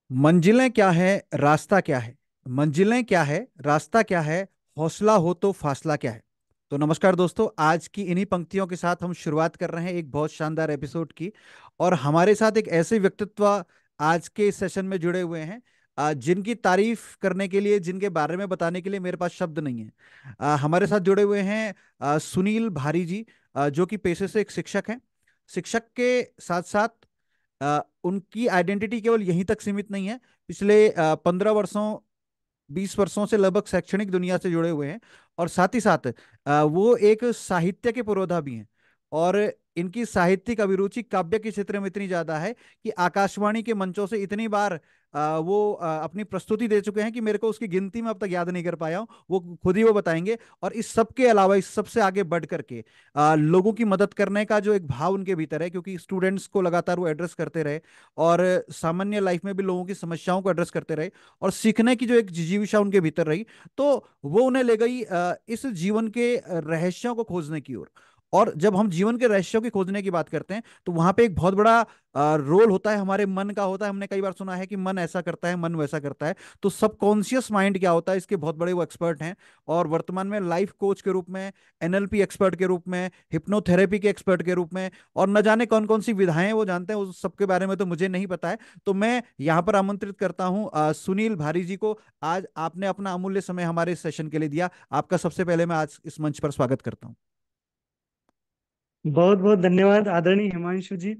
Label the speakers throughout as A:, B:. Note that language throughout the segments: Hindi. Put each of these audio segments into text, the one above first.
A: मंजिलें क्या है, रास्ता क्या है। मंजिलें क्या है, रास्ता क्या है। हौसला हो तो फासला क्या है। तो नमस्कार दोस्तों, आज की इन्हीं पंक्तियों के साथ हम शुरुआत कर रहे हैं एक बहुत शानदार एपिसोड की। और हमारे साथ एक ऐसे व्यक्तित्व आज के इस सेशन में जुड़े हुए हैं, जिनकी तारीफ करने के लिए, जिनके बारे में बताने के लिए मेरे पास शब्द नहीं है। हमारे साथ जुड़े हुए हैं सुनील भारी जी, जो कि पेशे से एक शिक्षक हैं। शिक्षक के साथ साथ उनकी आइडेंटिटी केवल यहीं तक सीमित नहीं है। पिछले 15 वर्षों, 20 वर्षों से लगभग शैक्षणिक दुनिया से जुड़े हुए हैं। और साथ ही साथ वो एक साहित्य के पुरोधा भी हैं। और इनकी साहित्यिक अभिरुचि काव्य के क्षेत्र में इतनी ज्यादा है कि आकाशवाणी के मंचों से इतनी बार वो अपनी प्रस्तुति दे चुके हैं कि मेरे को उसकी गिनती में अब तक याद नहीं कर पाया हूँ। वो खुद ही वो बताएंगे। और इस सब के अलावा, इस सबसे आगे बढ़ करके लोगों की मदद करने का जो एक भाव उनके भीतर है, क्योंकि स्टूडेंट्स को लगातार वो एड्रेस करते रहे और सामान्य लाइफ में भी लोगों की समस्याओं को एड्रेस करते रहे और सीखने की जो एक जिजीविषा उनके भीतर रही, तो वो उन्हें ले गई इस जीवन के रहस्यों को खोजने की ओर। और जब हम जीवन के रहस्यों की खोजने की बात करते हैं, तो वहां पे एक बहुत बड़ा रोल होता है, हमारे मन का होता है। हमने कई बार सुना है कि मन ऐसा करता है, मन वैसा करता है। तो सबकॉन्शियस माइंड क्या होता है, इसके बहुत बड़े वो एक्सपर्ट हैं। और वर्तमान में लाइफ कोच के रूप में, एनएलपी एक्सपर्ट के रूप में, हिप्नोथेरेपी के एक्सपर्ट के रूप में, और न जाने कौन कौन सी विधाएं वो जानते हैं, उस सबके बारे में तो मुझे नहीं पता है। तो मैं यहाँ पर आमंत्रित करता हूँ सुनील भारी जी को। आज आपने अपना अमूल्य समय हमारे इस सेशन के लिए दिया। आपका सबसे पहले मैं आज इस मंच पर स्वागत करता हूँ।
B: बहुत बहुत धन्यवाद आदरणीय हिमांशु जी।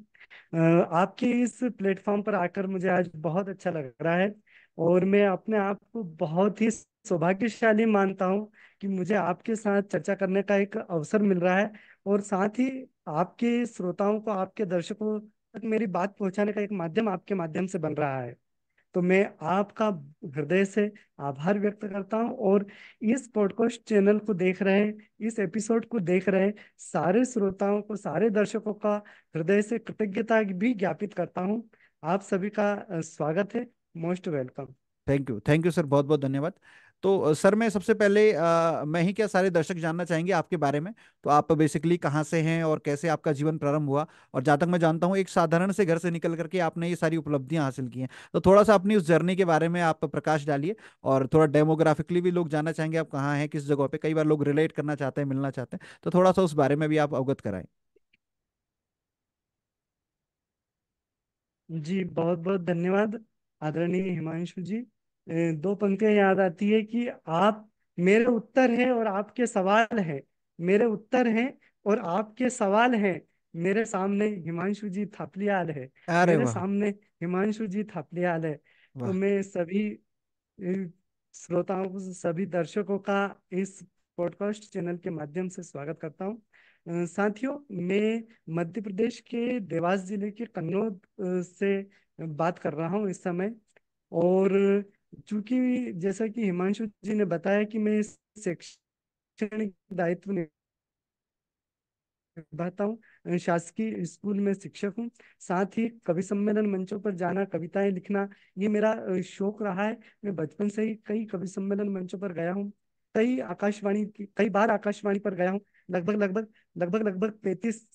B: आपके इस प्लेटफॉर्म पर आकर मुझे आज बहुत अच्छा लग रहा है। और मैं अपने आप को बहुत ही सौभाग्यशाली मानता हूँ कि मुझे आपके साथ चर्चा करने का एक अवसर मिल रहा है। और साथ ही आपके श्रोताओं को, आपके दर्शकों तक मेरी बात पहुंचाने का एक माध्यम आपके माध्यम से बन रहा है। तो मैं आपका हृदय से आभार व्यक्त करता हूं। और इस पॉडकास्ट चैनल को देख रहे हैं, इस एपिसोड को देख रहे हैं सारे श्रोताओं को, सारे दर्शकों का हृदय से कृतज्ञता भी ज्ञापित करता हूं। आप सभी का स्वागत है। Most welcome.
A: Thank you sir, बहुत बहुत धन्यवाद। तो सर, मैं सबसे पहले मैं ही क्या, सारे दर्शक जानना चाहेंगे आपके बारे में। तो आप बेसिकली कहाँ से हैं और कैसे आपका जीवन प्रारंभ हुआ। और जहाँ तक मैं जानता हूँ, एक साधारण से घर से निकल करके आपने ये सारी उपलब्धियां हासिल की हैं। तो थोड़ा सा अपनी उस जर्नी के बारे में आप प्रकाश डालिए। और थोड़ा डेमोग्राफिकली भी लोग जानना चाहेंगे आप कहाँ हैं, किस जगह पे। कई बार लोग रिलेट करना चाहते हैं, मिलना चाहते हैं, तो थोड़ा सा उस बारे में भी आप अवगत कराएं।
B: जी बहुत बहुत धन्यवाद आदरणीय हिमांशु जी। दो पंक्तियां याद आती है कि आप मेरे उत्तर हैं और आपके सवाल हैं। मेरे उत्तर हैं और आपके सवाल हैं। मेरे सामने हिमांशु जी थापलियाल है।
A: अरे
B: मेरे
A: वाह।
B: सामने हिमांशु जी थापलियाल है। तो
A: वाह।
B: मैं सभी श्रोताओं को, सभी दर्शकों का इस पॉडकास्ट चैनल के माध्यम से स्वागत करता हूँ। साथियों, मैं मध्य प्रदेश के देवास जिले के कन्नौज से बात कर रहा हूँ इस समय। और चूंकि जैसा कि हिमांशु जी ने बताया कि मैं इस शैक्षणिक दायित्व निभाता हूँ, शासकीय स्कूल में शिक्षक हूँ। साथ ही कवि सम्मेलन मंचों पर जाना, कविताएं लिखना, ये मेरा शौक रहा है। मैं बचपन से ही कई कवि सम्मेलन मंचों पर गया हूँ। कई बार आकाशवाणी पर गया हूँ। लगभग 35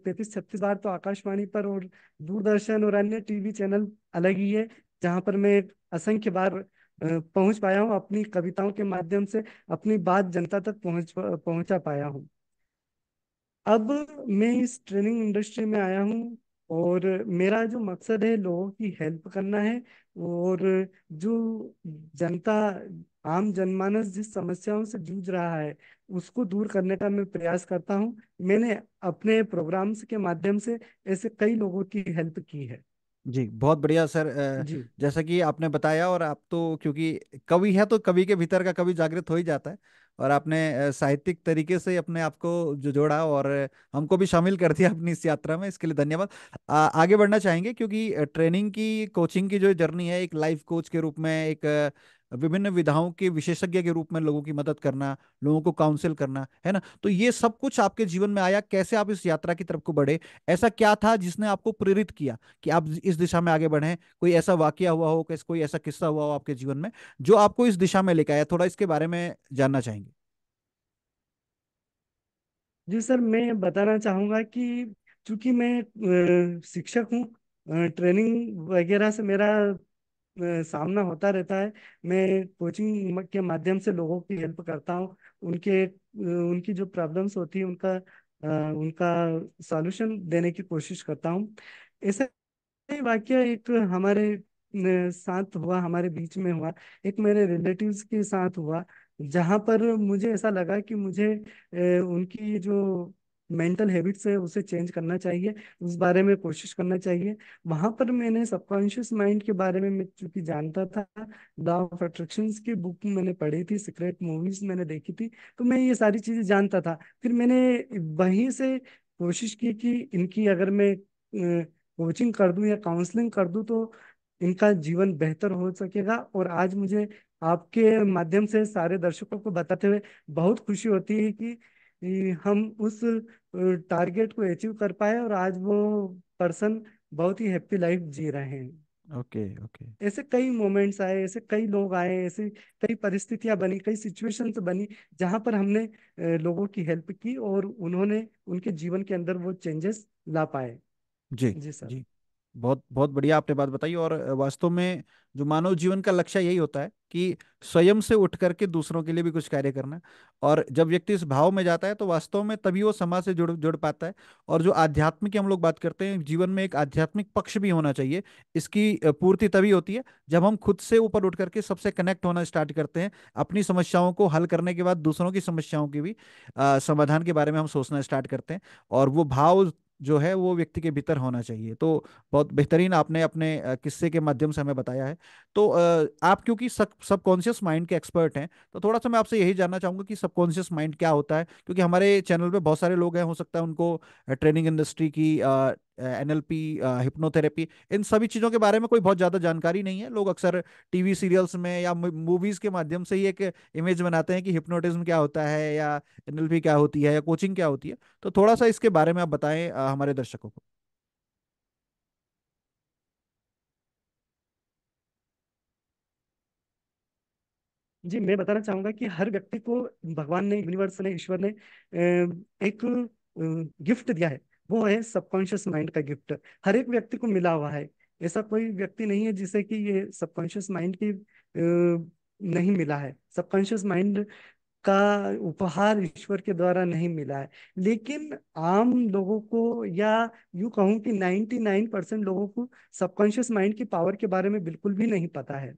B: 36 बार तो आकाशवाणी पर। और दूरदर्शन और अन्य टीवी चैनल अलग ही है, जहाँ पर मैं असंख्य बार पहुंच पाया हूँ, अपनी कविताओं के माध्यम से अपनी बात जनता तक पहुंचा पाया हूँ। अब मैं इस ट्रेनिंग इंडस्ट्री में आया हूँ। और मेरा जो मकसद है लोगों की हेल्प करना है। और जो जनता, आम जनमानस जिस समस्याओं से जूझ रहा है, उसको दूर करने का मैं प्रयास करता हूँ। मैंने अपने प्रोग्राम्स के माध्यम से ऐसे कई लोगों की हेल्प की है।
A: जी, बहुत बढ़िया सर।
B: जी
A: जैसा कि आपने बताया, और आप तो क्योंकि कवि है, तो कवि के भीतर का कवि जागृत हो ही जाता है। और आपने साहित्यिक तरीके से अपने आप को जो जोड़ा और हमको भी शामिल कर दिया अपनी इस यात्रा में, इसके लिए धन्यवाद। आगे बढ़ना चाहेंगे, क्योंकि ट्रेनिंग की, कोचिंग की जो जर्नी है, एक लाइफ कोच के रूप में, एक विभिन्न विधाओं के विशेषज्ञ के रूप में लोगों की मदद करना, लोगों को काउंसिल करना, है ना। तो ये सब कुछ आपके जीवन में आया, कैसे आप इस यात्रा की तरफ को बढ़े। ऐसा क्या था जिसने आपको प्रेरित किया कि आप इस दिशा में आगे बढ़े। कोई ऐसा वाकया हुआ हो, कैसे कोई ऐसा किस्सा हुआ हो आपके जीवन में जो आपको इस दिशा में लेकर आया, थोड़ा इसके बारे में जानना चाहेंगे।
B: जी सर, मैं बताना चाहूँगा कि चूंकि मैं शिक्षक हूँ, ट्रेनिंग वगैरह से मेरा सामना होता रहता है। मैं कोचिंग के माध्यम से लोगों की हेल्प करता हूँ। उनकी जो प्रॉब्लम्स होती है उनका सॉल्यूशन देने की कोशिश करता हूँ। ऐसा ही वाकया एक हमारे साथ हुआ, हमारे बीच में हुआ, एक मेरे रिलेटिव्स के साथ हुआ, जहां पर मुझे ऐसा लगा कि मुझे उनकी जो मेंटल हैबिट्स है उसे चेंज करना चाहिए, उस बारे में कोशिश करना चाहिए। वहां पर मैंने सबकॉन्शियस माइंड के बारे में मैं चूंकि जानता था, लॉ ऑफ अट्रैक्शंस की बुक मैंने पढ़ी थी, सीक्रेट मूवीज मैंने देखी थी, तो मैं ये सारी चीजें जानता था। फिर मैंने वहीं से कोशिश की कि इनकी अगर मैं कोचिंग कर दूं या काउंसलिंग कर दूं तो इनका जीवन बेहतर हो सकेगा। और आज मुझे आपके माध्यम से सारे दर्शकों को बताते हुए बहुत खुशी होती है कि हम उस टारगेट को अचीव कर पाए और आज वो पर्सन बहुत ही हैप्पी लाइफ जी रहे हैं।
A: Okay okay.
B: ऐसे कई मोमेंट्स आए, ऐसे कई लोग आए, ऐसे कई परिस्थितियां बनी, कई सिचुएशंस बनी जहां पर हमने लोगों की हेल्प की और उन्होंने उनके जीवन के अंदर वो चेंजेस ला पाए।
A: जी
B: जी सर।
A: जी। बहुत बहुत बढ़िया आपने बात बताई। और वास्तव में जो मानव जीवन का लक्ष्य यही होता है कि स्वयं से उठ करके दूसरों के लिए भी कुछ कार्य करना। और जब व्यक्ति इस भाव में जाता है तो वास्तव में तभी वो समाज से जुड़ जुड़ पाता है। और जो आध्यात्मिक की हम लोग बात करते हैं, जीवन में एक आध्यात्मिक पक्ष भी होना चाहिए। इसकी पूर्ति तभी होती है जब हम खुद से ऊपर उठ करके सबसे कनेक्ट होना स्टार्ट करते हैं। अपनी समस्याओं को हल करने के बाद दूसरों की समस्याओं की भी समाधान के बारे में हम सोचना स्टार्ट करते हैं। और वो भाव जो है वो व्यक्ति के भीतर होना चाहिए। तो बहुत बेहतरीन आपने अपने किस्से के माध्यम से हमें बताया है। तो आप क्योंकि सबकॉन्शियस माइंड के एक्सपर्ट हैं, तो थोड़ा सा मैं आपसे यही जानना चाहूंगा कि सबकॉन्शियस माइंड क्या होता है, क्योंकि हमारे चैनल पे बहुत सारे लोग हैं, हो सकता है उनको ट्रेनिंग इंडस्ट्री की, एनएलपी, हिप्नोथेरेपी, इन सभी चीज़ों के बारे में कोई बहुत ज़्यादा जानकारी नहीं है। लोग अक्सर टीवी सीरियल्स में या मूवीज़ के माध्यम से ही एक इमेज बनाते हैं कि हिप्नोटिज्म क्या होता है, या एनएलपी क्या होती है, या कोचिंग क्या होती है। तो थोड़ा सा इसके बारे में आप बताएं हमारे दर्शकों को।
B: जी, मैं बताना चाहूंगा कि हर व्यक्ति को भगवान ने, यूनिवर्स ने, ईश्वर ने एक गिफ्ट दिया है। वो है सबकॉन्शियस माइंड का गिफ्ट। हर एक व्यक्ति को मिला हुआ है। ऐसा कोई व्यक्ति नहीं है जिसे कि ये सबकॉन्शियस माइंड की नहीं मिला है। सबकॉन्शियस माइंड का उपहार ईश्वर के द्वारा नहीं मिला है। लेकिन आम लोगों को, या यूं कहूं कि 99% लोगों को सबकॉन्शियस माइंड की पावर के बारे में बिल्कुल भी नहीं पता है।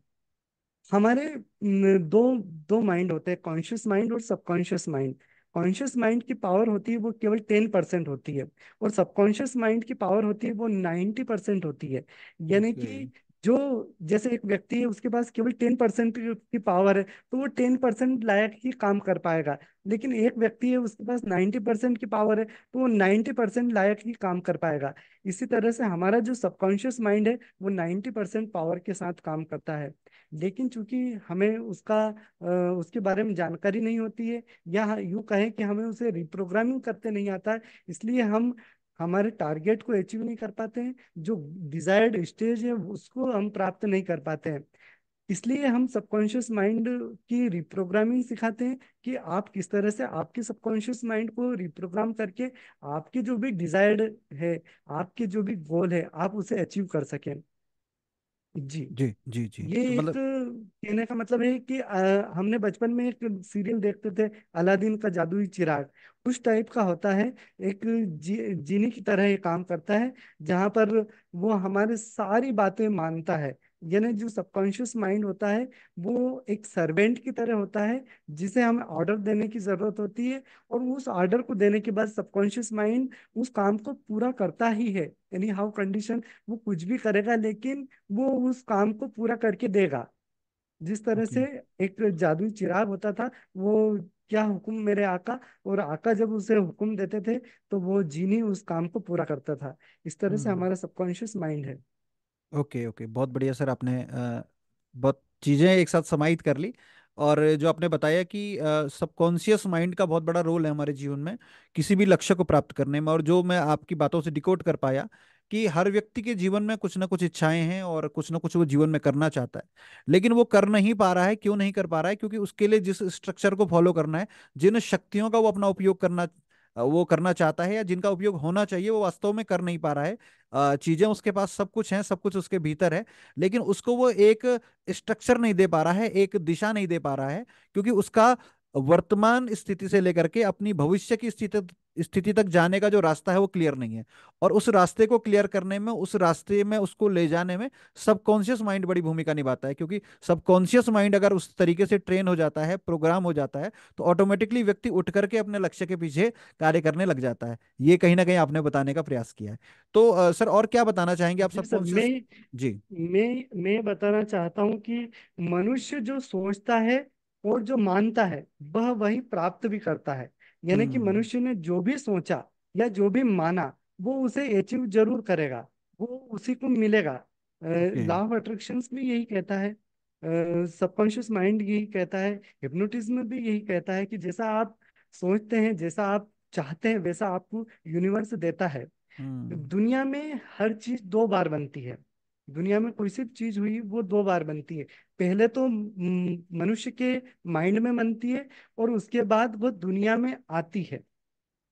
B: हमारे दो दो माइंड होते हैं, कॉन्शियस माइंड और सबकॉन्शियस माइंड। कॉन्शियस माइंड की पावर होती है वो केवल 10% होती है, और सबकॉन्शियस माइंड की पावर होती है वो 90% होती है। यानी
A: ओके।
B: कि जो, जैसे एक व्यक्ति है उसके पास केवल 10% की पावर है, तो वो 10% लायक ही काम कर पाएगा। लेकिन एक व्यक्ति है उसके पास 90% की पावर है, तो वो 90% लायक ही काम कर पाएगा। इसी तरह से हमारा जो सबकॉन्शियस माइंड है वो 90% पावर के साथ काम करता है। लेकिन चूंकि हमें उसके बारे में जानकारी नहीं होती है, या यूं कहें कि हमें उसे रिप्रोग्रामिंग करते नहीं आता है, इसलिए हम हमारे टारगेट को अचीव नहीं कर पाते हैं। जो डिजायर्ड स्टेज है उसको हम प्राप्त नहीं कर पाते हैं। इसलिए हम सबकॉन्शियस माइंड की रिप्रोग्रामिंग सिखाते हैं कि आप किस तरह से आपके सबकॉन्शियस माइंड को रिप्रोग्राम करके आपके जो भी डिजायर्ड है, आपके जो भी गोल है, आप उसे अचीव कर सकें। जी।
A: जी जी जी।
B: ये
A: तो
B: एक
A: मतलब
B: कहने का मतलब है कि हमने बचपन में एक सीरियल देखते थे, अलादीन का जादुई चिराग। उस टाइप का होता है। एक जीनी की तरह ये काम करता है, जहां पर वो हमारे सारी बातें मानता है। यानी जो सबकॉन्शियस माइंड होता है वो एक सर्वेंट की तरह होता है, जिसे हमें ऑर्डर देने की जरूरत होती है। और उस ऑर्डर को देने के बाद सबकॉन्शियस माइंड उस काम को पूरा करता ही है। यानी हाउ कंडीशन, वो कुछ भी करेगा लेकिन वो उस काम को पूरा करके देगा। जिस तरह
A: ओके।
B: से एक जादुई चिराग होता था, वो क्या हुक्म मेरे आका, और आका जब उसे हुक्म देते थे तो वो जीनी उस काम को पूरा करता था। इस तरह से
A: हम्म।
B: हमारा सबकॉन्शियस माइंड है।
A: ओके ओके, बहुत बढ़िया सर। आपने बहुत चीज़ें एक साथ समाहित कर ली। और जो आपने बताया कि सबकॉन्शियस माइंड का बहुत बड़ा रोल है हमारे जीवन में किसी भी लक्ष्य को प्राप्त करने में। और जो मैं आपकी बातों से डिकोड कर पाया कि हर व्यक्ति के जीवन में कुछ ना कुछ इच्छाएं हैं और कुछ ना कुछ वो जीवन में करना चाहता है, लेकिन वो कर नहीं पा रहा है। क्यों नहीं कर पा रहा है? क्योंकि उसके लिए जिस स्ट्रक्चर को फॉलो करना है, जिन शक्तियों का वो अपना उपयोग करना वो करना चाहता है या जिनका उपयोग होना चाहिए वो वास्तव में कर नहीं पा रहा है। चीजें उसके पास सब कुछ है, सब कुछ उसके भीतर है, लेकिन उसको वो एक स्ट्रक्चर नहीं दे पा रहा है, एक दिशा नहीं दे पा रहा है, क्योंकि उसका वर्तमान स्थिति से लेकर के अपनी भविष्य की स्थिति तक जाने का जो रास्ता है वो क्लियर नहीं है। और उस रास्ते को क्लियर करने में, उस रास्ते में उसको ले जाने में सबकॉन्शियस माइंड बड़ी भूमिका निभाता है, क्योंकि सबकॉन्शियस माइंड अगर उस तरीके से ट्रेन हो जाता है, प्रोग्राम हो जाता है, तो ऑटोमेटिकली व्यक्ति उठ करके अपने लक्ष्य के पीछे कार्य करने लग जाता है। ये कहीं ना कहीं आपने बताने का प्रयास किया है। तो सर और क्या बताना चाहेंगे आप
B: जी सर, मैं
A: सबकॉन्शियस। जी।
B: मैं बताना चाहता हूँ कि मनुष्य जो सोचता है और जो मानता है वह वही प्राप्त भी करता है। यानी कि
A: हम्म।
B: मनुष्य ने जो भी सोचा या जो भी माना वो उसे अचीव जरूर करेगा, वो उसी को मिलेगा।
A: ओके।
B: लॉ ऑफ अट्रैक्शंस भी यही कहता है, सबकॉन्शियस माइंड यही कहता है, हिप्नोटिज्म भी यही कहता है कि जैसा आप सोचते हैं, जैसा आप चाहते हैं, वैसा आपको यूनिवर्स देता है।
A: हम्म।
B: दुनिया में हर चीज दो बार बनती है। दुनिया में कोई सी चीज हुई वो दो बार बनती है। पहले तो मनुष्य के माइंड में बनती है और उसके बाद वो दुनिया में आती है।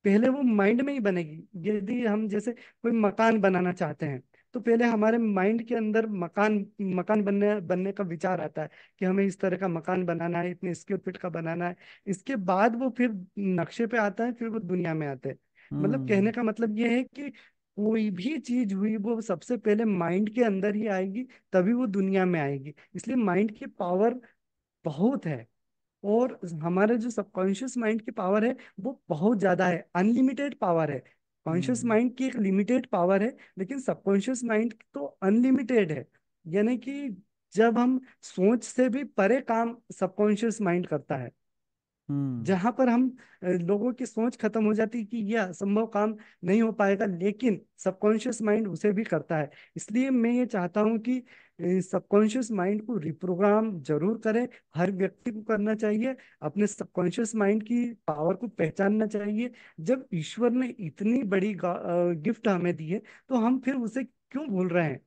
B: पहले वो माइंड में ही बनेगी। यदि हम जैसे कोई मकान बनाना चाहते हैं तो पहले हमारे माइंड के अंदर मकान मकान बनने बनने का विचार आता है कि हमें इस तरह का मकान बनाना है, इतने स्क्वायर फीट का बनाना है। इसके बाद वो फिर नक्शे पे आता है, फिर वो दुनिया में आता है। मतलब
A: हम्म।
B: कहने का मतलब ये है कि कोई भी चीज हुई वो सबसे पहले माइंड के अंदर ही आएगी, तभी वो दुनिया में आएगी। इसलिए माइंड की पावर बहुत है। और हमारे जो सबकॉन्शियस माइंड की पावर है वो बहुत ज्यादा है, अनलिमिटेड पावर है। कॉन्शियस
A: हम्म।
B: माइंड की एक लिमिटेड पावर है, लेकिन सबकॉन्शियस माइंड तो अनलिमिटेड है। यानी कि जब हम सोच से भी परे काम सबकॉन्शियस माइंड करता है।
A: हम्म।
B: जहां पर हम लोगों की सोच खत्म हो जाती है कि यह असंभव काम नहीं हो पाएगा, लेकिन सबकॉन्शियस माइंड उसे भी करता है। इसलिए मैं ये चाहता हूं कि सबकॉन्शियस माइंड को रिप्रोग्राम जरूर करें। हर व्यक्ति को करना चाहिए, अपने सबकॉन्शियस माइंड की पावर को पहचानना चाहिए। जब ईश्वर ने इतनी बड़ी गिफ्ट हमें दी है तो हम फिर उसे क्यों भूल रहे हैं?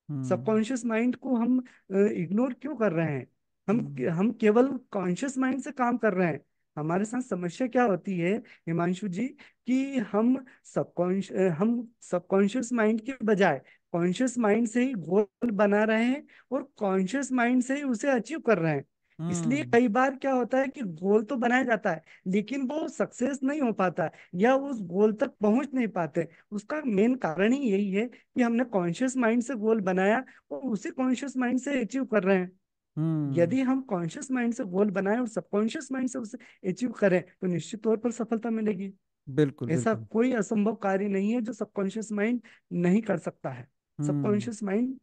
A: हम्म।
B: सबकॉन्शियस माइंड को हम इग्नोर क्यों कर रहे हैं? हम
A: हम्म।
B: हम केवल कॉन्शियस माइंड से काम कर रहे हैं। हमारे साथ समस्या क्या होती है हिमांशु जी, कि हम सबकॉन्शियस माइंड के बजाय कॉन्शियस माइंड से ही गोल बना रहे हैं और कॉन्शियस माइंड से ही उसे अचीव कर रहे हैं। इसलिए
A: हम्म।
B: कई बार क्या होता है कि गोल तो बनाया जाता है लेकिन वो सक्सेस नहीं हो पाता, या उस गोल तक पहुंच नहीं पाते। उसका मेन कारण ही यही है कि हमने कॉन्शियस माइंड से गोल बनाया और उसी कॉन्शियस माइंड से अचीव कर रहे हैं।
A: हम्म।
B: यदि हम कॉन्शियस माइंड से गोल बनाएं और सबकॉन्शियस माइंड से उसे अचीव करें तो निश्चित तौर पर सफलता मिलेगी।
A: बिल्कुल
B: ऐसा
A: बिल्कुल।
B: कोई असंभव कार्य नहीं है जो सबकॉन्शियस माइंड नहीं कर सकता है।
A: हम्म।
B: सबकॉन्शियस माइंड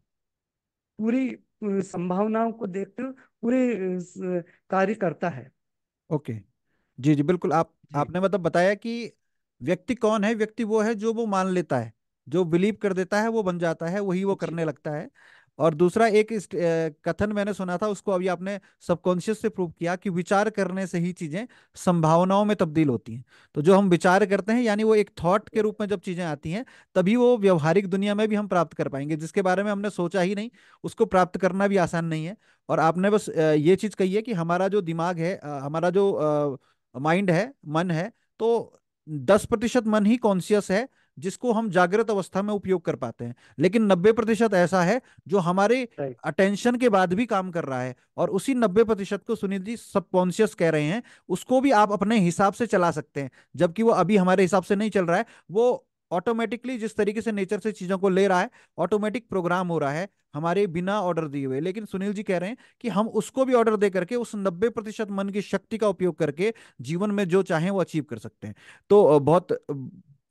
B: पूरी संभावनाओं को देखते हुए पूरे कार्य करता है।
A: ओके। जी जी बिल्कुल।
B: जी
A: आपने मतलब बताया कि व्यक्ति कौन है। व्यक्ति वो है जो वो मान लेता है, जो बिलीव कर देता है वो बन जाता है, वही वो
B: जी
A: करने लगता है। और दूसरा एक कथन मैंने सुना था, उसको अभी आपने सबकॉन्शियस से प्रूव किया कि विचार करने से ही चीजें संभावनाओं में तब्दील होती हैं। तो जो हम विचार करते हैं, यानी वो एक थॉट के रूप में जब चीजें आती हैं, तभी वो व्यवहारिक दुनिया में भी हम प्राप्त कर पाएंगे। जिसके बारे में हमने सोचा ही नहीं, उसको प्राप्त करना भी आसान नहीं है। और आपने बस ये चीज कही है कि हमारा जो दिमाग है, हमारा जो माइंड है, मन है, तो 10% मन ही कॉन्शियस है, जिसको हम जागृत अवस्था में उपयोग कर पाते हैं। लेकिन 90% ऐसा है जो हमारे
B: राइट।
A: अटेंशन के बाद भी काम कर रहा है। और उसी 90% को सुनील जी सबकॉन्शियस कह रहे हैं। उसको भी आप अपने हिसाब से चला सकते हैं, जबकि वो अभी हमारे हिसाब से नहीं चल रहा है। वो ऑटोमेटिकली जिस तरीके से नेचर से चीजों को ले रहा है, ऑटोमेटिक प्रोग्राम हो रहा है हमारे बिना ऑर्डर दिए हुए। लेकिन सुनील जी कह रहे हैं कि हम उसको भी ऑर्डर दे करके उस 90% मन की शक्ति का उपयोग करके जीवन में जो चाहें वो अचीव कर सकते हैं। तो बहुत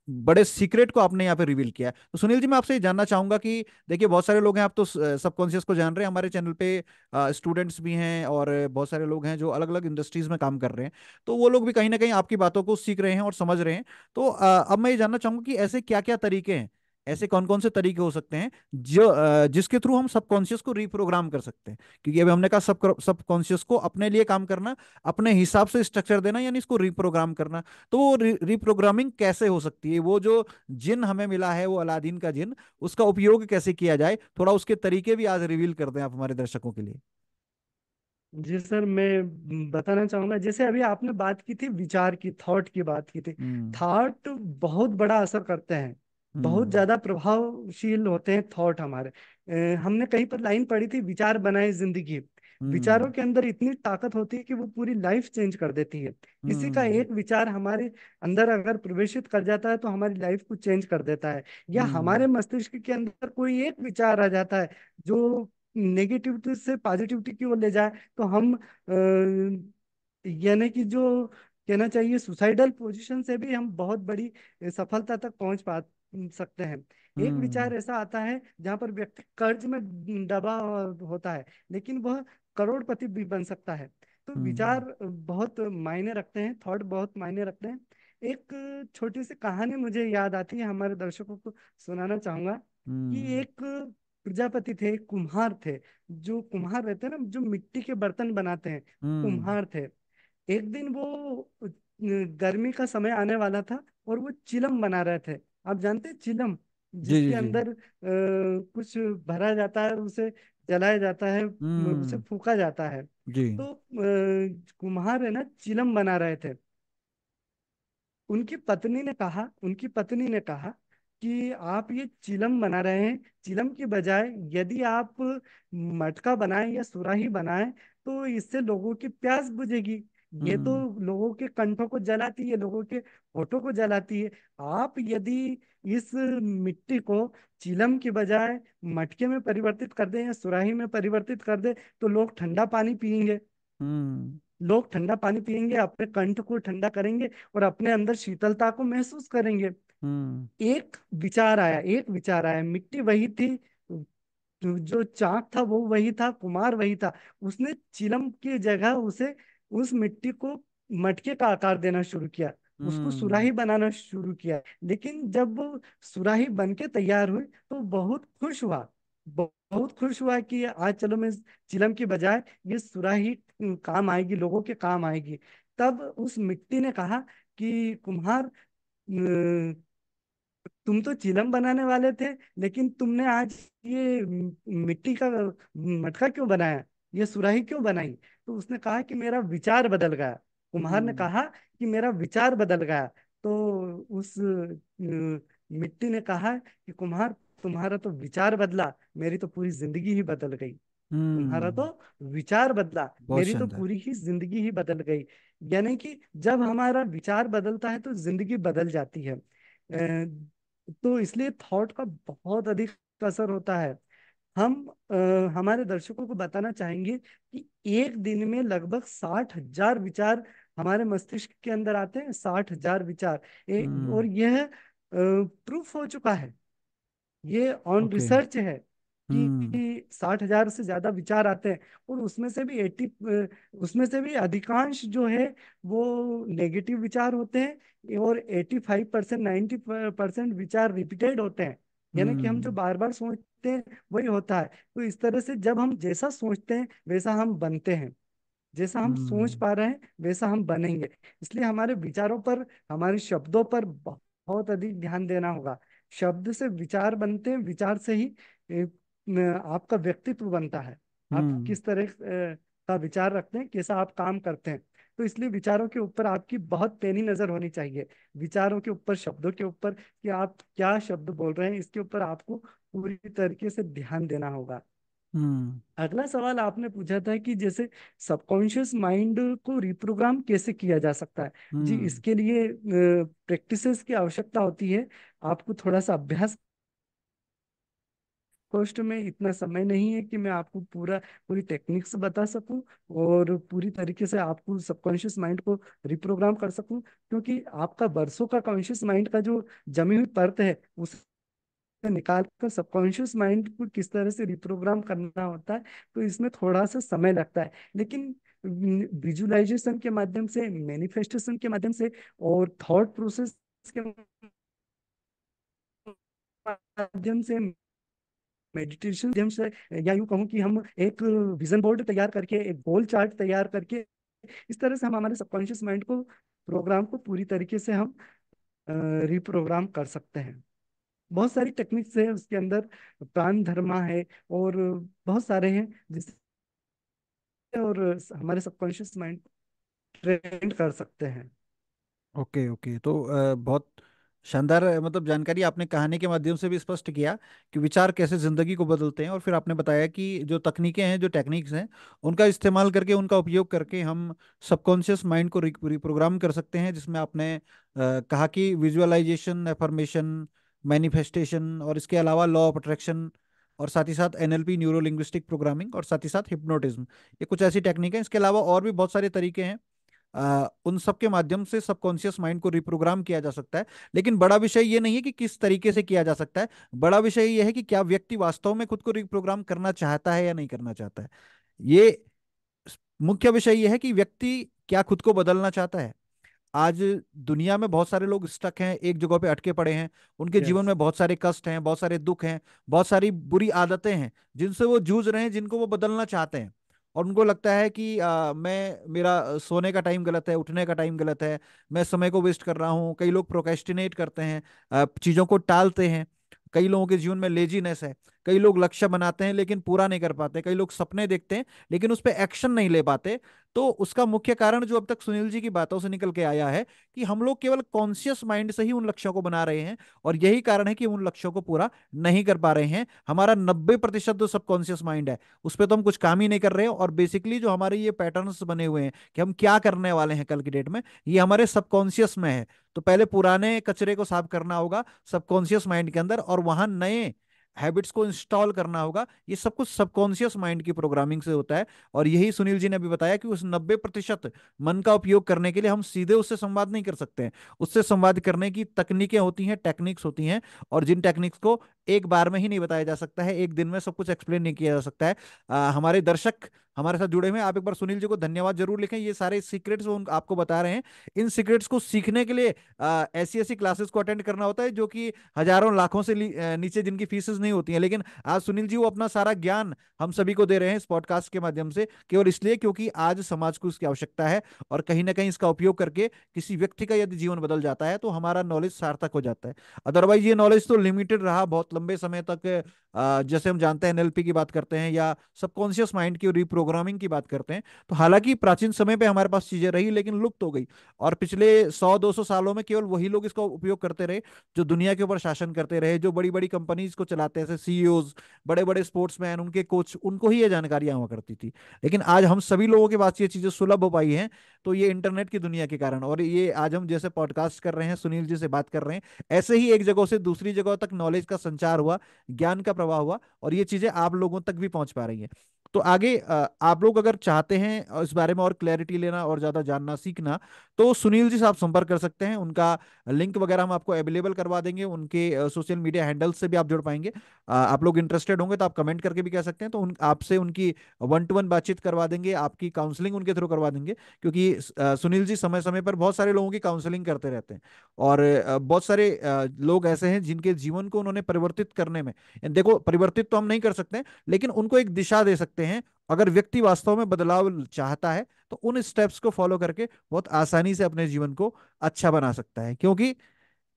A: बड़े सीक्रेट को आपने यहाँ पे रिवील किया है। तो सुनील जी मैं आपसे ये जानना चाहूंगा कि देखिए बहुत सारे लोग हैं, आप तो सबकॉन्शियस को जान रहे हैं, हमारे चैनल पे स्टूडेंट्स भी हैं और बहुत सारे लोग हैं जो अलग अलग इंडस्ट्रीज में काम कर रहे हैं। तो वो लोग भी कहीं ना कहीं आपकी बातों को सीख रहे हैं और समझ रहे हैं। तो अब मैं ये जानना चाहूंगा कि ऐसे क्या क्या तरीके हैं, ऐसे कौन कौन से तरीके हो सकते हैं जो जिसके थ्रू हम सबकॉन्शियस को रिप्रोग्राम कर सकते हैं। क्योंकि अभी हमने कहा सबकॉन्शियस को अपने लिए काम करना, अपने हिसाब से स्ट्रक्चर देना, यानी इसको रिप्रोग्राम करना। तो वो रिप्रोग्रामिंग कैसे हो सकती है, वो जो जिन हमें मिला है, वो अलादीन का जिन, उसका उपयोग कैसे किया जाए, थोड़ा उसके तरीके भी आज रिवील कर दें आप हमारे दर्शकों के लिए।
B: जी सर, मैं बताना चाहूंगा, जैसे अभी आपने बात की थी विचार की, थॉट की बात की थी।
A: हम्म।
B: थॉट बहुत बड़ा असर करते हैं, बहुत
A: हम्म।
B: ज्यादा प्रभावशील होते हैं थॉट हमारे। हमने कहीं पर लाइन पढ़ी थी, विचार बनाए जिंदगी। विचारों
A: हम्म।
B: के अंदर इतनी ताकत होती है कि वो पूरी लाइफ चेंज कर देती है। किसी का
A: हम्म।
B: एक विचार हमारे अंदर अगर प्रवेशित कर जाता है तो हमारी लाइफ को चेंज कर देता है। या
A: हम्म।
B: हमारे मस्तिष्क के अंदर कोई एक विचार आ जाता है जो नेगेटिविटी से पॉजिटिविटी की ओर ले जाए, तो हम यानी कि जो कहना चाहिए सुसाइडल पोजीशन से भी हम बहुत बड़ी सफलता तक पहुंच पा सकते हैं। एक
A: हम्म।
B: विचार ऐसा आता है जहां पर व्यक्ति कर्ज में दबा होता है, लेकिन वह करोड़पति भी बन सकता है। तो
A: हम्म।
B: विचार बहुत मायने रखते हैं, थॉट बहुत मायने रखते हैं। एक छोटी सी कहानी मुझे याद आती है, हमारे दर्शकों को सुनाना चाहूंगा। कि
A: हम्म।
B: एक प्रजापति थे, कुम्हार थे। जो कुम्हार रहते हैं ना, जो मिट्टी के बर्तन बनाते हैं,
A: हम्म।
B: कुम्हार थे। एक दिन वो गर्मी का समय आने वाला था और वो चिलम बना रहे थे। आप जानते हैं चिलम,
A: जी जी
B: जिसके
A: जी।
B: अंदर कुछ भरा जाता है और उसे जलाया जाता है, उसे
A: हम्म।
B: फूका जाता है।
A: जी।
B: तो कुम्हार है ना, चिलम बना रहे थे। उनकी पत्नी ने कहा कि आप ये चिलम बना रहे हैं, चिलम की बजाय यदि आप मटका बनाएं या सुराही बनाएं तो इससे लोगों की प्यास बुझेगी। ये तो
A: हम्म।
B: लोगों के कंठों को जलाती है, लोगों के होठों को जलाती है। आप यदि इस मिट्टी को चिलम की बजाय मटके में परिवर्तित कर दें या सुराही में परिवर्तित कर दें तो लोग ठंडा पानी पियेंगे।
A: हम्म।
B: लोग ठंडा पानी पियेंगे, अपने कंठ को ठंडा करेंगे और अपने अंदर शीतलता को महसूस करेंगे।
A: हम्म।
B: एक विचार आया, मिट्टी वही थी, जो चाक था वो वही था, कुमार वही था। उसने चिलम की जगह उसे उस मिट्टी को मटके का आकार देना शुरू किया, उसको
A: हम्म।
B: सुराही बनाना शुरू किया। लेकिन जब वो सुराही बन के तैयार हुई तो बहुत खुश हुआ, बहुत खुश हुआ कि आज चलो मैं इस चिलम की बजाय ये सुराही काम आएगी, लोगों के काम आएगी। तब उस मिट्टी ने कहा कि कुम्हार, तुम तो चिलम बनाने वाले थे, लेकिन तुमने आज ये मिट्टी का मटका क्यों बनाया, ये सुराही क्यों बनाई? तो उसने कहा कि मेरा विचार बदल गया। कुम्हार ने
A: हम्म।
B: कहा कि मेरा विचार बदल गया। तो उस मिट्टी ने कहा कि कुम्हार, तुम्हारा तो विचार बदला, मेरी तो पूरी जिंदगी ही बदल गई। तुम्हारा तो
A: हम्म।
B: विचार बदला,
A: बहुत
B: मेरी तो
A: शानदार।
B: पूरी ही जिंदगी ही बदल गई। यानी कि जब हमारा विचार बदलता है तो जिंदगी बदल जाती है। तो इसलिए थॉट का बहुत अधिक असर होता है। हम हमारे दर्शकों को बताना चाहेंगे कि एक दिन में लगभग 60,000 विचार हमारे मस्तिष्क के अंदर आते हैं, 60,000 विचार।
A: हम्म।
B: और यह प्रूफ हो चुका है, ये ऑन
A: ओके।
B: रिसर्च है
A: हम्म।
B: कि 60,000 से ज्यादा विचार आते हैं। और उसमें से भी अधिकांश जो है वो नेगेटिव विचार होते हैं, और 85% 90% विचार रिपीटेड होते हैं। यानी कि हम जो
A: हम्म।
B: बार बार सोचते हैं वही होता है। तो इस तरह से जब हम जैसा सोचते हैं वैसा हम बनते हैं, जैसा हम सोच
A: हम्म।
B: पा रहे हैं वैसा हम बनेंगे। इसलिए हमारे विचारों पर, हमारे शब्दों पर बहुत अधिक ध्यान देना होगा। शब्द से विचार बनते हैं, विचार से ही आपका व्यक्तित्व बनता है। आप
A: हम्म।
B: किस तरह का विचार रखते हैं, कैसा आप काम करते हैं। तो इसलिए विचारों के ऊपर आपकी बहुत पैनी नजर होनी चाहिए। विचारों के ऊपर, शब्दों के ऊपर, कि आप क्या शब्द बोल रहे हैं, इसके ऊपर आपको पूरी तरीके से ध्यान देना होगा।
A: हम्म।
B: अगला सवाल आपने पूछा था कि जैसे सबकॉन्शियस माइंड को रिप्रोग्राम कैसे किया जा सकता है। जी,
A: हम्म।
B: इसके लिए प्रैक्टिसेस की आवश्यकता होती है। आपको थोड़ा सा अभ्यास, पोस्ट में इतना समय नहीं है कि मैं आपको पूरी टेक्निक्स बता सकूं और पूरी तरीके से आपको सबकॉन्शियस माइंड को रिप्रोग्राम कर सकूं, क्योंकि आपका बरसों का कॉन्शियस माइंड का जो जमी हुई परत है उस निकाल कर सबकॉन्शियस माइंड को किस तरह से रिप्रोग्राम करना होता है, तो इसमें थोड़ा सा समय लगता है। लेकिन विजुअलाइजेशन के माध्यम से, मैनिफेस्टेशन के माध्यम से और थॉट प्रोसेस के माध्यम से, मेडिटेशन माध्यम से, या यूं कहूँ कि हम एक विजन बोर्ड तैयार करके, एक गोल चार्ट तैयार करके, इस तरह से हम हमारे सबकॉन्शियस माइंड को, प्रोग्राम को पूरी तरीके से हम रिप्रोग्राम कर सकते हैं। बहुत सारी टेक्निक्स है उसके अंदर, प्राण धर्मा है और बहुत सारे हैं, जिस और हमारे सबकॉन्शियस माइंड ट्रेंड कर सकते हैं।
A: ओके ओके, तो बहुत शानदार मतलब जानकारी आपने कहानी के माध्यम से भी स्पष्ट किया कि विचार कैसे जिंदगी को बदलते हैं। और फिर आपने बताया कि जो तकनीकें हैं, जो टेक्निक्स हैं, उनका इस्तेमाल करके, उनका उपयोग करके हम सबकॉन्शियस माइंड को रिप्रोग्राम कर सकते हैं, जिसमें आपने कहा कि विजुअलाइजेशन, एफर्मेशन, मैनिफेस्टेशन, और इसके अलावा लॉ ऑफ अट्रैक्शन, और साथ ही साथ एनएलपी, न्यूरो लिंग्विस्टिक प्रोग्रामिंग, और साथ ही साथ हिप्नोटिज्म। ये कुछ ऐसी टेक्निक है। इसके अलावा और भी बहुत सारे तरीके हैं। उन सब के माध्यम से सबकॉन्शियस माइंड को रिप्रोग्राम किया जा सकता है। लेकिन बड़ा विषय ये नहीं है कि किस तरीके से किया जा सकता है। बड़ा विषय ये है कि क्या व्यक्ति वास्तव में खुद को रिप्रोग्राम करना चाहता है या नहीं करना चाहता है। ये मुख्य विषय ये है कि व्यक्ति क्या खुद को बदलना चाहता है। आज दुनिया में बहुत सारे लोग स्टक हैं, एक जगह पे अटके पड़े हैं। उनके जीवन
B: यस।
A: में बहुत सारे कष्ट हैं, बहुत सारे दुख हैं, बहुत सारी बुरी आदतें हैं, जिनसे वो जूझ रहे हैं, जिनको वो बदलना चाहते हैं। और उनको लगता है कि मेरा सोने का टाइम गलत है, उठने का टाइम गलत है, मैं समय को वेस्ट कर रहा हूँ। कई लोग प्रोक्रेस्टिनेट करते हैं, चीजों को टालते हैं। कई लोगों के जीवन में लेजीनेस है। कई लोग लक्ष्य बनाते हैं लेकिन पूरा नहीं कर पाते। कई लोग सपने देखते हैं लेकिन उस पर एक्शन नहीं ले पाते। तो उसका मुख्य कारण जो अब तक सुनील जी की बातों से निकल के आया है कि हम लोग केवल कॉन्शियस माइंड से ही उन लक्ष्यों को बना रहे हैं। और यही कारण है कि उन लक्ष्यों को पूरा नहीं कर पा रहे हैं। हमारा 90% जो सबकॉन्शियस माइंड है, उस पर तो हम कुछ काम ही नहीं कर रहे हैं। और बेसिकली जो हमारे ये पैटर्न्स बने हुए हैं कि हम क्या करने वाले हैं कल की डेट में, ये हमारे सबकॉन्शियस में है। तो पहले पुराने कचरे को साफ करना होगा सबकॉन्शियस माइंड के अंदर, और वहां नए हैबिट्स को इंस्टॉल करना होगा। ये सब कुछ सबकॉन्शियस माइंड की प्रोग्रामिंग से होता है। और यही सुनील जी ने अभी बताया कि उस 90% मन का उपयोग करने के लिए हम सीधे उससे संवाद नहीं कर सकते हैं। उससे संवाद करने की तकनीकें होती हैं, टेक्निक्स होती हैं। और जिन टेक्निक्स को एक बार में ही नहीं बताया जा सकता है, एक दिन में सब कुछ एक्सप्लेन नहीं किया जा सकता है। हमारे दर्शक हमारे साथ जुड़े हुए हैं, आप एक बार सुनील जी को धन्यवाद जरूर लिखें। ये सारे सीक्रेट्स वो आपको बता रहे हैं। इन सीक्रेट्स को सीखने के लिए ऐसी ऐसी क्लासेस को अटेंड करना होता है जो कि हजारों लाखों से नीचे जिनकी फीसेस नहीं होती हैं। लेकिन आज सुनील जी वो अपना सारा ज्ञान हम सभी को दे रहे हैं इस पॉडकास्ट के माध्यम से, केवल इसलिए क्योंकि आज समाज को इसकी आवश्यकता है। और कहीं ना कहीं इसका उपयोग करके किसी व्यक्ति का यदि जीवन बदल जाता है तो हमारा नॉलेज सार्थक हो जाता है। अदरवाइज ये नॉलेज तो लिमिटेड रहा बहुत लंबे समय तक। जैसे हम जानते हैं, एनएलपी की बात करते हैं या सबकॉन्शियस माइंड की रिप्रोग्रामिंग की बात करते हैं, तो हालांकि प्राचीन समय पे हमारे पास चीजें रही लेकिन लुप्त हो गई। और पिछले 100-200 सालों में केवल वही लोग इसका उपयोग करते रहे जो दुनिया के ऊपर शासन करते रहे, जो बड़ी बड़ी कंपनीज को चलाते हैं, जैसे सीईओज, बड़े बड़े स्पोर्ट्समैन, उनके कोच, उनको ही ये जानकारियां हुआ करती थी। लेकिन आज हम सभी लोगों के पास ये चीजें सुलभ हो पाई हैं, तो ये इंटरनेट की दुनिया के कारण। और ये आज हम जैसे पॉडकास्ट कर रहे हैं, सुनील जी से बात कर रहे हैं, ऐसे ही एक जगह से दूसरी जगह तक नॉलेज का संचार हुआ, ज्ञान का प्रवाह हुआ, और ये चीजें आप लोगों तक भी पहुंच पा रही हैं। तो आगे आप लोग अगर चाहते हैं इस बारे में और क्लैरिटी लेना और ज्यादा जानना सीखना, तो सुनील जी से आप संपर्क कर सकते हैं। उनका लिंक वगैरह हम आपको अवेलेबल करवा देंगे, उनके सोशल मीडिया हैंडल्स से भी आप जुड़ पाएंगे। आप लोग इंटरेस्टेड होंगे तो आप कमेंट करके भी कह सकते हैं, तो उन आपसे उनकी 1-to-1 बातचीत करवा देंगे, आपकी काउंसलिंग उनके थ्रू करवा देंगे। क्योंकि सुनील जी समय समय पर बहुत सारे लोगों की काउंसलिंग करते रहते हैं। और बहुत सारे लोग ऐसे हैं जिनके जीवन को उन्होंने परिवर्तित करने में, देखो परिवर्तित तो हम नहीं कर सकते लेकिन उनको एक दिशा दे सकते हैं। अगर व्यक्ति वास्तव में बदलाव चाहता है तो उन स्टेप्स को फॉलो करके बहुत आसानी से अपने जीवन को अच्छा बना सकता है। क्योंकि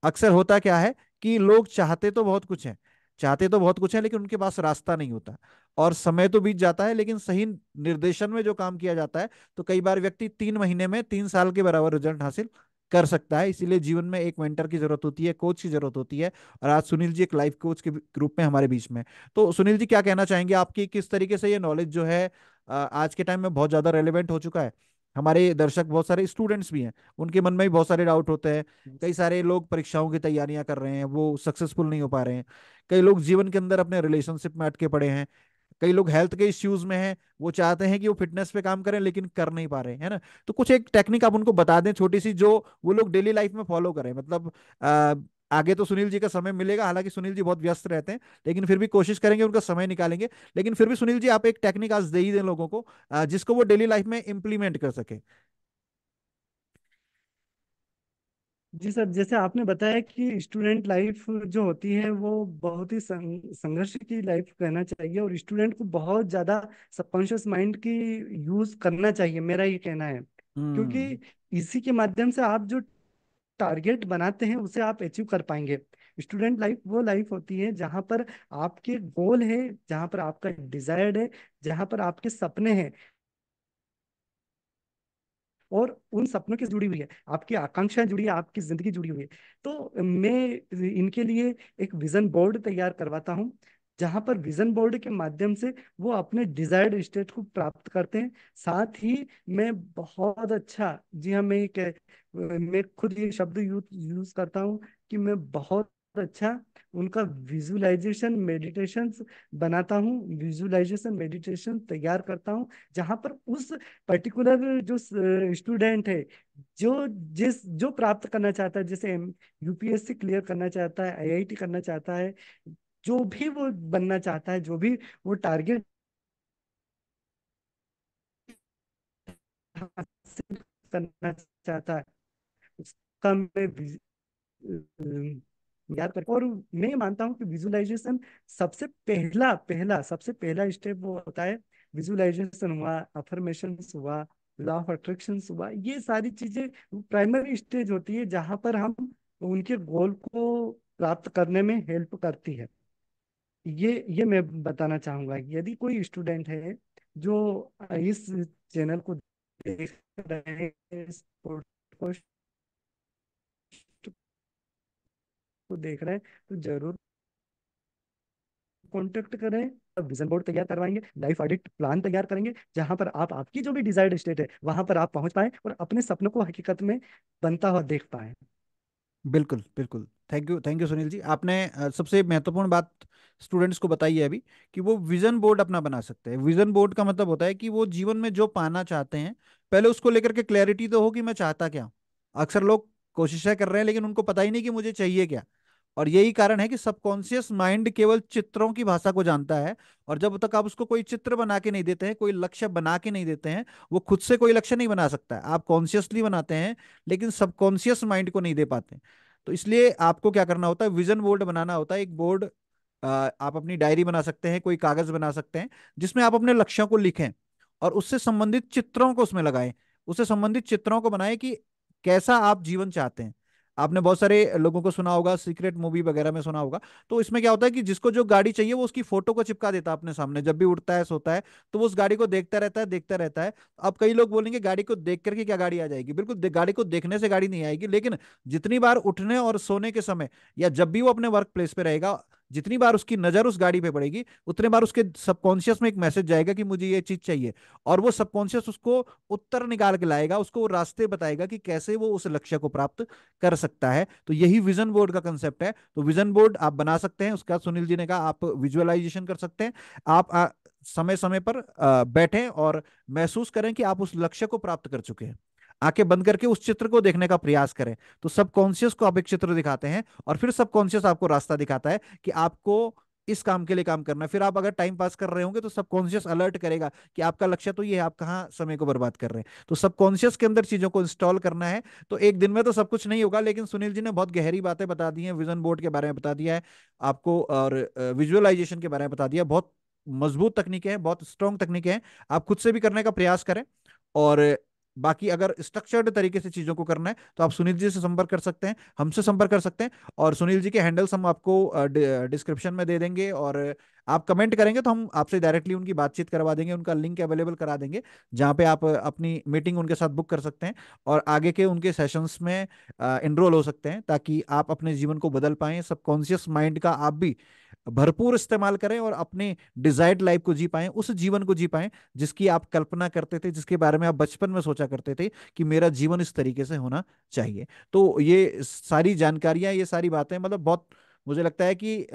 A: अक्सर होता क्या है कि लोग चाहते तो बहुत कुछ है लेकिन उनके पास रास्ता नहीं होता। और समय तो बीत जाता है लेकिन सही निर्देशन में जो काम किया जाता है, तो कई बार व्यक्ति 3 महीने में 3 साल के बराबर रिजल्ट हासिल कर सकता है। इसीलिए जीवन में एक मेंटर की जरूरत होती है, कोच की जरूरत होती है। और आज सुनील जी एक लाइफ कोच के रूप में हमारे बीच में हैं। तो सुनील जी क्या कहना चाहेंगे, आपकी किस तरीके से ये नॉलेज जो है आज के टाइम में बहुत ज्यादा रेलिवेंट हो चुका है। हमारे दर्शक बहुत सारे स्टूडेंट्स भी हैं, उनके मन में भी बहुत सारे डाउट होते हैं। कई सारे लोग परीक्षाओं की तैयारियां कर रहे हैं, वो सक्सेसफुल नहीं हो पा रहे हैं। कई लोग जीवन के अंदर अपने रिलेशनशिप में अटके पड़े हैं। कई लोग हेल्थ के इश्यूज में हैं, वो चाहते हैं कि वो फिटनेस पे काम करें लेकिन कर नहीं पा रहे हैं, है ना। तो कुछ एक टेक्निक आप उनको बता दें छोटी सी, जो वो लोग डेली लाइफ में फॉलो करें। मतलब आ, आगे तो सुनील जी का समय मिलेगा, हालांकि सुनील जी बहुत व्यस्त रहते हैं, लेकिन फिर भी कोशिश करेंगे, उनका समय निकालेंगे। लेकिन फिर भी सुनील जी आप एक टेक्निक आज दे ही दें लोगों को, जिसको वो डेली लाइफ में इंप्लीमेंट कर सके।
B: जी सर, जैसे आपने बताया कि स्टूडेंट लाइफ जो होती है वो बहुत ही संघर्ष की लाइफ कहना चाहिए, और स्टूडेंट को बहुत ज़्यादा सबकॉन्शियस माइंड की यूज़ करना चाहिए, मेरा ये कहना है। क्योंकि
A: हम्म।
B: इसी के माध्यम से आप जो टारगेट बनाते हैं उसे आप अचीव कर पाएंगे। स्टूडेंट लाइफ वो लाइफ होती है जहाँ पर आपके गोल है, जहाँ पर आपका डिजायर्ड है, जहाँ पर आपके सपने हैं, और उन सपनों की जुड़ी हुई है, आपकी आकांक्षाएं जुड़ी है, आपकी जिंदगी जुड़ी हुई है। तो मैं इनके लिए एक विजन बोर्ड तैयार करवाता हूँ, जहां पर विजन बोर्ड के माध्यम से वो अपने डिजायर्ड स्टेट को प्राप्त करते हैं। साथ ही मैं बहुत अच्छा, जी हाँ, मैं खुद ये शब्द यूज यूज करता हूँ कि मैं बहुत अच्छा उनका विजुअलाइजेशन मेडिटेशन बनाता हूँ, विजुअलाइजेशन मेडिटेशन तैयार करता हूँ, जहां पर उस पर्टिकुलर जो स्टूडेंट है, जो प्राप्त करना चाहता है, जैसे यूपीएससी क्लियर करना चाहता है, आईआईटी करना चाहता है, जो भी वो बनना चाहता है, जो भी वो टारगेट हासिल करना चाहता है, उसका मैं याद कर। और मैं ये मानता हूँ कि विजुअलाइजेशन सबसे पहला पहला सबसे पहला स्टेप वो होता है। विजुअलाइजेशन हुआ, अफर्मेशन हुआ, लॉ ऑफ अट्रैक्शन हुआ, ये सारी चीजें प्राइमरी स्टेज होती है जहां पर हम उनके गोल को प्राप्त करने में हेल्प करती है। ये मैं बताना चाहूंगा। यदि कोई स्टूडेंट है जो इस चैनल को देख रहे हैं, इस पॉडकास्ट को देख रहे हैं, तो जरूर कांटेक्ट करें। विजन बोर्ड तैयार करवाएंगे, लाइफ ऑडिट प्लान तैयार करेंगे, जहां पर आप आपकी जो भी डिजायर्ड स्टेट है वहां पर आप पहुंच पाए और अपने सपनों को हकीकत में बनता हुआ देख पाए।
A: बिल्कुल बिल्कुल। Thank you Sunil ji. आपने सबसे महत्वपूर्ण बात स्टूडेंट्स को बताई है अभी, कि वो विजन बोर्ड अपना बना सकते हैं। विजन बोर्ड का मतलब होता है कि वो जीवन में जो पाना चाहते हैं, पहले उसको लेकर के क्लैरिटी तो हो कि मैं चाहता क्या हूं। अक्सर लोग कोशिशें कर रहे हैं लेकिन उनको पता ही नहीं कि मुझे चाहिए क्या। और यही कारण है कि सबकॉन्शियस माइंड केवल चित्रों की भाषा को जानता है। और जब तक आप उसको कोई चित्र बना के नहीं देते हैं, कोई लक्ष्य बना के नहीं देते हैं, वो खुद से कोई लक्ष्य नहीं बना सकता है। आप कॉन्शियसली बनाते हैं लेकिन सबकॉन्शियस माइंड को नहीं दे पाते। तो इसलिए आपको क्या करना होता है, विजन बोर्ड बनाना होता है। एक बोर्ड, आप अपनी डायरी बना सकते हैं, कोई कागज बना सकते हैं, जिसमें आप अपने लक्ष्यों को लिखें और उससे संबंधित चित्रों को उसमें लगाएं। उससे संबंधित चित्रों को बनाएं कि कैसा आप जीवन चाहते हैं। आपने बहुत सारे लोगों को सुना होगा, सीक्रेट मूवी वगैरह में सुना होगा। तो इसमें क्या होता है कि जिसको जो गाड़ी चाहिए वो उसकी फोटो को चिपका देता है अपने सामने, जब भी उठता है सोता है तो वो उस गाड़ी को देखता रहता है, देखता रहता है। अब कई लोग बोलेंगे गाड़ी को देख करके क्या गाड़ी आ जाएगी। बिल्कुल, गाड़ी को देखने से गाड़ी नहीं आएगी, लेकिन जितनी बार उठने और सोने के समय या जब भी वो अपने वर्क प्लेस पे रहेगा, जितनी बार उसकी नजर उस गाड़ी पे पड़ेगी, उतने बार उसके सबकॉन्शियस में एक मैसेज जाएगा कि मुझे ये चीज चाहिए। और वो सबकॉन्शियस उसको उत्तर निकाल के लाएगा, उसको वो रास्ते बताएगा कि कैसे वो उस लक्ष्य को प्राप्त कर सकता है। तो यही विजन बोर्ड का कंसेप्ट है। तो विजन बोर्ड आप बना सकते हैं। उसका सुनील जी ने कहा आप विजुअलाइजेशन कर सकते हैं। आप समय समय पर बैठें और महसूस करें कि आप उस लक्ष्य को प्राप्त कर चुके हैं। आंखें बंद करके उस चित्र को देखने का प्रयास करें। तो सबकॉन्शियस को आप एक चित्र दिखाते हैं और फिर सबकॉन्शियस आपको रास्ता दिखाता है कि आपको इस काम के लिए काम करना है। फिर आप अगर टाइम पास कर रहे होंगे तो सबकॉन्शियस अलर्ट करेगा कि आपका लक्ष्य तो ये है, आप कहाँ समय को बर्बाद कर रहे हैं। तो सबकॉन्शियस के अंदर चीजों को इंस्टॉल करना है। तो एक दिन में तो सब कुछ नहीं होगा, लेकिन सुनील जी ने बहुत गहरी बातें बता दी हैं, विजन बोर्ड के बारे में बता दिया है आपको, और विजुअलाइजेशन के बारे में बता दिया। बहुत मजबूत तकनीकें हैं, बहुत स्ट्रॉन्ग तकनीकें हैं। आप खुद से भी करने का प्रयास करें। और बाकी अगर स्ट्रक्चर्ड तरीके से चीजों को करना है तो आप सुनील जी से संपर्क कर सकते हैं, हमसे संपर्क कर सकते हैं। और सुनील जी के हैंडल्स हम आपको डिस्क्रिप्शन में दे देंगे, और आप कमेंट करेंगे तो हम आपसे डायरेक्टली उनकी बातचीत करवा देंगे, उनका लिंक अवेलेबल करा देंगे, जहाँ पे आप अपनी मीटिंग उनके साथ बुक कर सकते हैं और आगे के उनके सेशंस में इनरोल हो सकते हैं, ताकि आप अपने जीवन को बदल पाएं। सबकॉन्शियस माइंड का आप भी भरपूर इस्तेमाल करें और अपने डिजायर्ड लाइफ को जी पाएं, उस जीवन को जी पाएं जिसकी आप कल्पना करते थे, जिसके बारे में आप बचपन में सोचा करते थे कि मेरा जीवन इस तरीके से होना चाहिए। तो ये सारी जानकारियां, ये सारी बातें, मतलब बहुत मुझे लगता है कि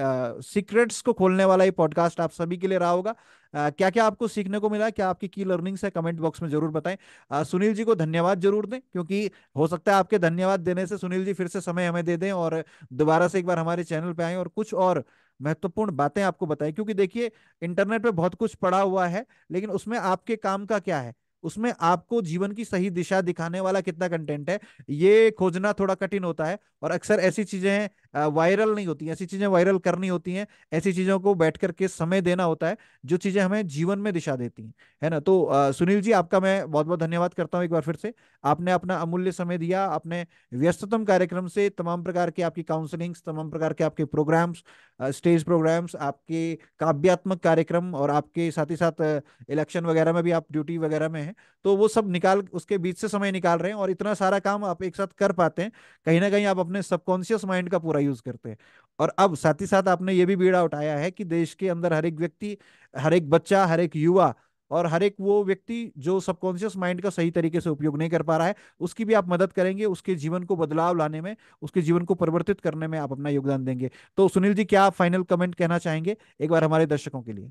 A: सीक्रेट्स को खोलने वाला ये पॉडकास्ट आप सभी के लिए रहा होगा। क्या क्या आपको सीखने को मिला, क्या आपकी की लर्निंग्स है, कमेंट बॉक्स में जरूर बताएं। सुनील जी को धन्यवाद जरूर दें, क्योंकि हो सकता है आपके धन्यवाद देने से सुनील जी फिर से समय हमें दे दें और दोबारा से एक बार हमारे चैनल पे आएं और कुछ और महत्वपूर्ण बातें आपको बताएं। क्योंकि देखिए, इंटरनेट पे बहुत कुछ पड़ा हुआ है, लेकिन उसमें आपके काम का क्या है, उसमें आपको जीवन की सही दिशा दिखाने वाला कितना कंटेंट है, ये खोजना थोड़ा कठिन होता है। और अक्सर ऐसी चीजें वायरल नहीं होती हैं, ऐसी चीजें वायरल करनी होती हैं, ऐसी चीजों को बैठ करके समय देना होता है, जो चीजें हमें जीवन में दिशा देती हैं, है ना। तो सुनील जी, आपका मैं बहुत बहुत धन्यवाद करता हूँ एक बार फिर से। आपने अपना अमूल्य समय दिया, आपने व्यस्ततम कार्यक्रम से तमाम प्रकार के आपकी काउंसलिंग्स, तमाम प्रकार के आपके प्रोग्राम्स, स्टेज प्रोग्राम्स, आपके काव्यात्मक कार्यक्रम, और आपके साथ ही साथ इलेक्शन वगैरह में भी आप ड्यूटी वगैरह में हैं, हैं, तो वो सब निकाल, उसके बीच से समय निकाल रहे हैं और इतना सारा काम आप एक साथ कर पाते हैं। कहीं ना कहीं आप अपने सबकॉन्शियस माइंड का पूरा यूज करते हैं। और अब साथ ही साथ आपने ये भी बीड़ा उठाया है कि देश के अंदर हर एक व्यक्ति, हर एक बच्चा, हर एक युवा और हर एक वो व्यक्ति जो सबकॉन्शियस माइंड का सही तरीके से उपयोग नहीं कर पा रहा है, उसकी भी आप मदद करेंगे, उसके जीवन को बदलाव लाने में, उसके जीवन को परिवर्तित करने में आप अपना योगदान देंगे। तो सुनील जी, क्या आप फाइनल कमेंट कहना चाहेंगे एक बार हमारे दर्शकों के लिए?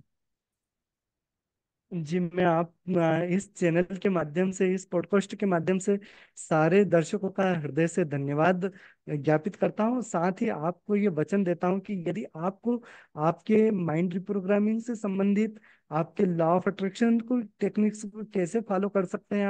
B: जी, मैं इस चैनल के माध्यम से, इस पॉडकास्ट के माध्यम से सारे दर्शकों का हृदय से धन्यवाद ज्ञापित करता हूँ। साथ ही आपको ये वचन देता हूँ कि यदि आपको आपके माइंड रिप्रोग्रामिंग से संबंधित, आपके लॉ ऑफ अट्रैक्शन को, टेक्निक्स को कैसे फॉलो कर सकते हैं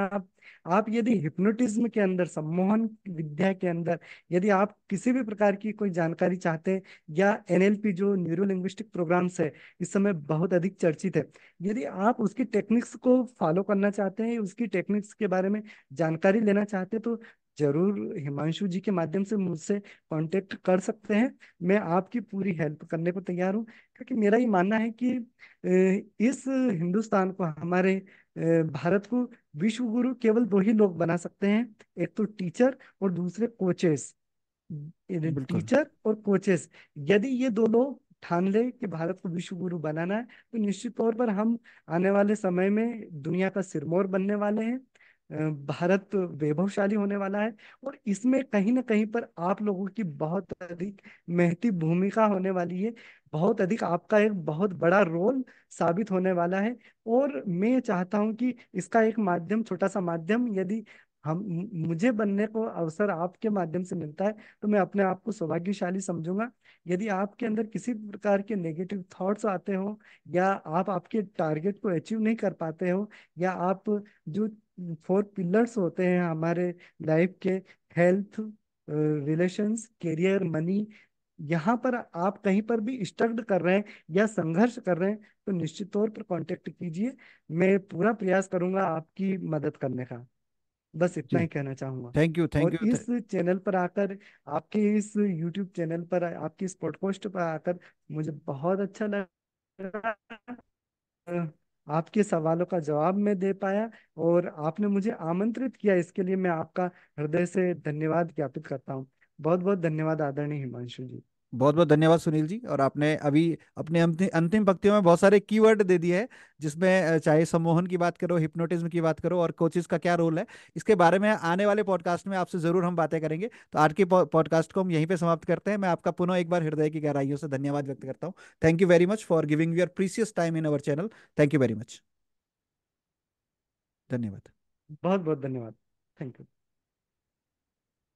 B: आप यदि हिप्नोटिज्म के अंदर, सम्मोहन विद्या के अंदर यदि आप किसी भी प्रकार की कोई जानकारी चाहते हैं, या एनएलपी जो न्यूरो लिंग्विस्टिक प्रोग्राम्स है, इस समय बहुत अधिक चर्चित है, यदि आप उसकी टेक्निक्स को फॉलो करना चाहते हैं, उसकी टेक्निक्स के बारे में जानकारी लेना चाहते हैं, तो जरूर हिमांशु जी के माध्यम से मुझसे कांटेक्ट कर सकते हैं। मैं आपकी पूरी हेल्प करने को तैयार हूँ, क्योंकि मेरा ये मानना है कि इस हिंदुस्तान को, हमारे भारत को विश्व गुरु केवल दो ही लोग बना सकते हैं, एक तो टीचर और दूसरे कोचेस।
A: बिल्कुल।
B: टीचर और कोचेस, यदि ये दो लोग ठान ले कि भारत को विश्व गुरु बनाना है, तो निश्चित तौर पर हम आने वाले समय में दुनिया का सिरमौर बनने वाले हैं। भारत वैभवशाली होने वाला है, और इसमें कहीं ना कहीं पर आप लोगों की बहुत अधिक महती भूमिका होने वाली है। बहुत अधिक आपका एक बहुत बड़ा रोल साबित होने वाला है। और मैं चाहता हूं कि इसका एक माध्यम, छोटा सा माध्यम, यदि मुझे बनने को अवसर आपके माध्यम से मिलता है, तो मैं अपने आप को सौभाग्यशाली समझूंगा। यदि आपके अंदर किसी प्रकार के नेगेटिव थॉट्स आते हो, या आप आपके टारगेट को अचीव नहीं कर पाते हो, या आप जो 4 पिलर्स होते हैं हमारे लाइफ के, हेल्थ, रिलेशंस, करियर, मनी, यहाँ पर आप कहीं पर भी स्ट्रगल कर रहे हैं या संघर्ष कर रहे हैं, तो निश्चित तौर पर कांटेक्ट कीजिए। मैं पूरा प्रयास करूंगा आपकी मदद करने का। बस इतना
A: जी,
B: ही कहना चाहूंगा।
A: थैंक यू, थैंक
B: और
A: यू।
B: इस चैनल पर आकर, आपके इस यूट्यूब चैनल पर, आपकी इस पॉडकास्ट पर आकर मुझे बहुत अच्छा लगा। अ, आपके सवालों का जवाब मैं दे पाया, और आपने मुझे आमंत्रित किया, इसके लिए मैं आपका हृदय से धन्यवाद ज्ञापित करता हूँ। बहुत बहुत धन्यवाद आदरणीय हिमांशु जी।
A: बहुत बहुत धन्यवाद सुनील जी। और आपने अभी अपने अंतिम अंतिम पंक्तियों में बहुत सारे कीवर्ड दे दिए हैं, जिसमें चाहे सम्मोहन की बात करो, हिप्नोटिज्म की बात करो और कोचेस का क्या रोल है, इसके बारे में आने वाले पॉडकास्ट में आपसे जरूर हम बातें करेंगे। तो आज के पॉडकास्ट को हम यहीं पे समाप्त करते हैं। मैं आपका पुनः एक बार हृदय की गहराइयों से धन्यवाद व्यक्त करता हूँ। Thank you very much for giving your precious time in our channel. Thank you very much. धन्यवाद।
B: बहुत बहुत धन्यवाद। Thank you.